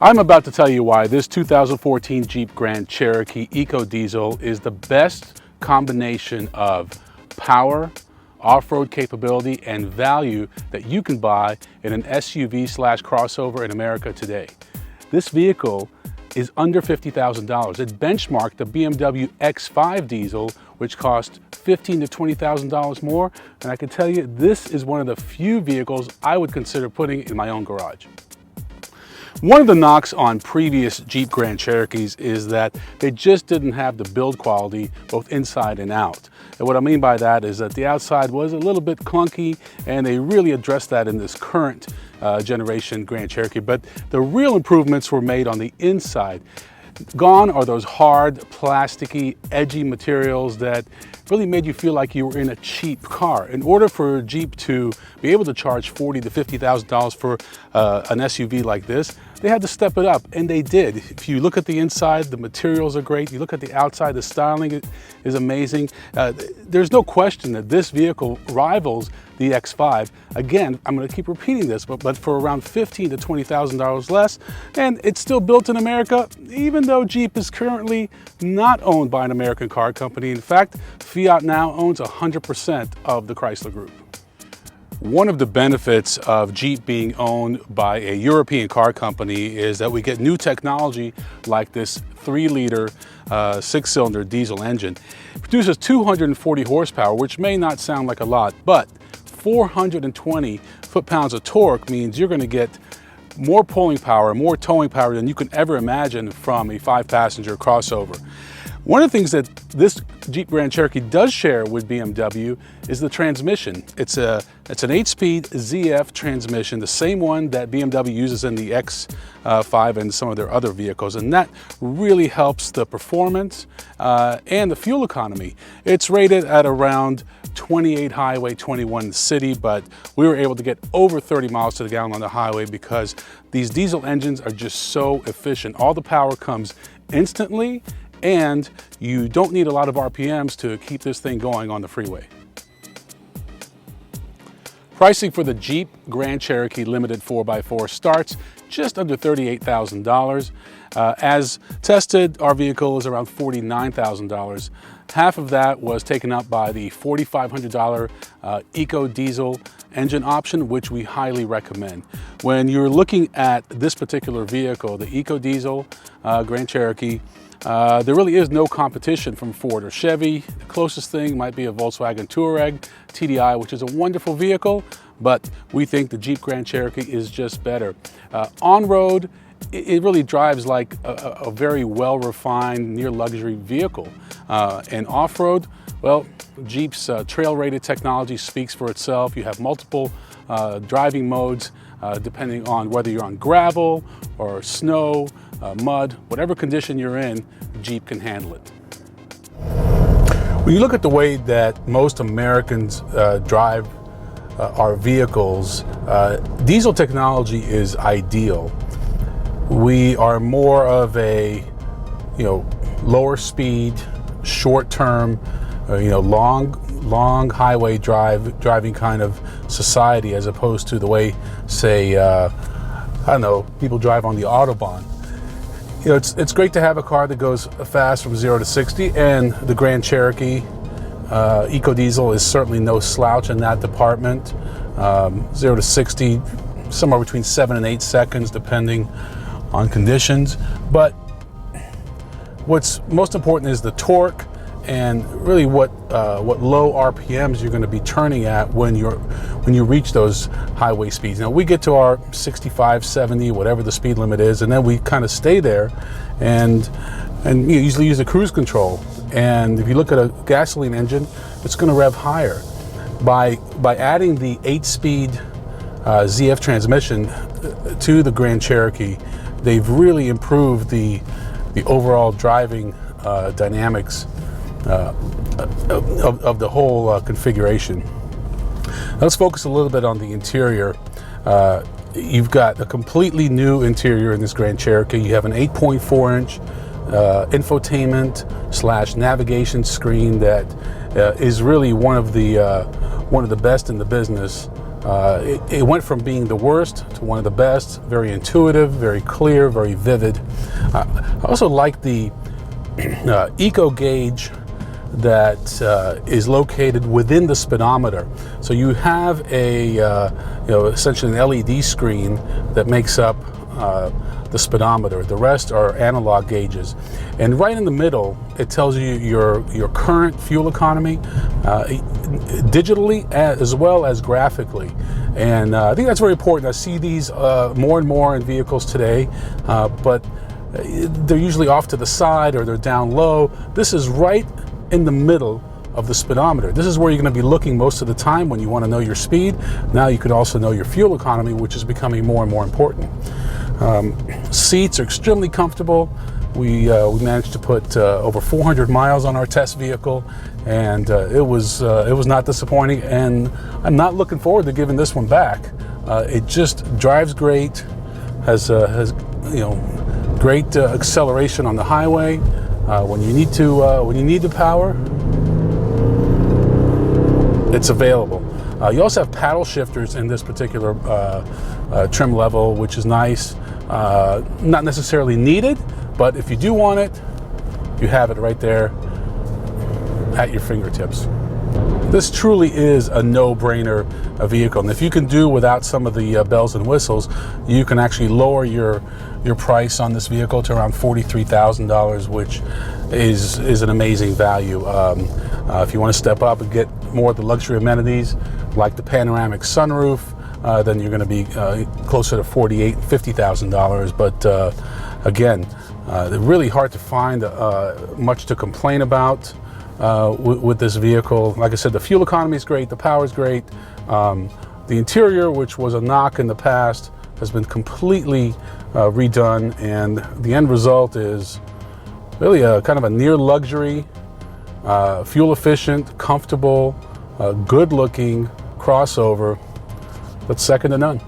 I'm about to tell you why this 2014 Jeep Grand Cherokee EcoDiesel is the best combination of power, off-road capability, and value that you can buy in an SUV/crossover in America today. This vehicle is under $50,000. It benchmarked the BMW X5 diesel, which cost $15,000 to $20,000 more. And I can tell you, this is one of the few vehicles I would consider putting in my own garage. One of the knocks on previous Jeep Grand Cherokees is that they just didn't have the build quality both inside and out. And what I mean by that is that the outside was a little bit clunky, and they really addressed that in this current generation Grand Cherokee. But the real improvements were made on the inside. Gone are those hard, plasticky, edgy materials that really made you feel like you were in a cheap car. In order for Jeep to be able to charge $40,000 to $50,000 for an SUV like this, they had to step it up, and they did. If you look at the inside, the materials are great. You look at the outside, the styling is amazing. There's no question that this vehicle rivals the X5. Again, I'm going to keep repeating this, but for around $15,000 to $20,000 less, and it's still built in America, even though Jeep is currently not owned by an American car company. In fact, Fiat now owns 100% of the Chrysler Group. One of the benefits of Jeep being owned by a European car company is that we get new technology like this 3-liter 6-cylinder diesel engine. It produces 240 horsepower, which may not sound like a lot, but 420 foot-pounds of torque means you're going to get more pulling power, more towing power than you can ever imagine from a 5-passenger crossover. One of the things that this Jeep Grand Cherokee does share with BMW is the transmission. It's an 8-speed ZF transmission, the same one that BMW uses in the X5 and some of their other vehicles, and that really helps the performance and the fuel economy. It's rated at around 28 highway, 21 in the city, but we were able to get over 30 miles to the gallon on the highway because these diesel engines are just so efficient. All the power comes instantly, and you don't need a lot of RPMs to keep this thing going on the freeway. Pricing for the Jeep Grand Cherokee Limited 4x4 starts just under $38,000. As tested, our vehicle is around $49,000. Half of that was taken up by the $4,500 EcoDiesel engine option, which we highly recommend. When you're looking at this particular vehicle, the EcoDiesel Grand Cherokee, there really is no competition from Ford or Chevy. The closest thing might be a Volkswagen Touareg TDI, which is a wonderful vehicle, but we think the Jeep Grand Cherokee is just better. On-road, it really drives like a very well-refined, near-luxury vehicle. And off-road, well, Jeep's trail-rated technology speaks for itself. You have multiple driving modes depending on whether you're on gravel or snow, mud, whatever condition you're in, Jeep can handle it. When you look at the way that most Americans drive our vehicles, diesel technology is ideal. We are more of a, lower speed, short-term, long highway driving kind of society, as opposed to the way, say, people drive on the Autobahn. It's great to have a car that goes fast from 0 to 60, and the Grand Cherokee EcoDiesel is certainly no slouch in that department. 0 to 60, somewhere between 7 and 8 seconds, depending on conditions. But what's most important is the torque, and really what low RPMs you're going to be turning at when you reach those highway speeds. Now we get to our 65, 70, whatever the speed limit is, and then we kind of stay there, and you usually use the cruise control. And if you look at a gasoline engine, it's going to rev higher. By adding the 8-speed ZF transmission to the Grand Cherokee, they've really improved the overall driving dynamics of the whole configuration. Let's focus a little bit on the interior. You've got a completely new interior in this Grand Cherokee. You have an 8.4-inch infotainment/navigation screen that is really one of the best in the business It went from being the worst to one of the best. Very intuitive, very clear, very vivid. I also like the eco gauge that is located within the speedometer. So you have a essentially an LED screen that makes up the speedometer. The rest are analog gauges, and right in the middle it tells you your current fuel economy, digitally as well as graphically. And I think that's very important. I see these more and more in vehicles today, but they're usually off to the side or they're down low. This is right in the middle of the speedometer. This is where you're going to be looking most of the time when you want to know your speed. Now you can also know your fuel economy, which is becoming more and more important. Seats are extremely comfortable. We managed to put over 400 miles on our test vehicle, and it was not disappointing. And I'm not looking forward to giving this one back. It just drives great, has great acceleration on the highway. When you need the power, it's available. You also have paddle shifters in this particular trim level, which is nice. Not necessarily needed, but if you do want it, you have it right there at your fingertips. This truly is a no-brainer vehicle, and if you can do without some of the bells and whistles, you can actually lower your price on this vehicle to around $43,000, which is an amazing value. If you want to step up and get more of the luxury amenities like the panoramic sunroof, then you're going to be closer to $48,000, $50,000. But again, they're really hard to find much to complain about with this vehicle. Like I said, the fuel economy is great, the power is great. The interior, which was a knock in the past, has been completely redone, and the end result is really a kind of a near luxury, fuel efficient, comfortable, good looking crossover that's second to none.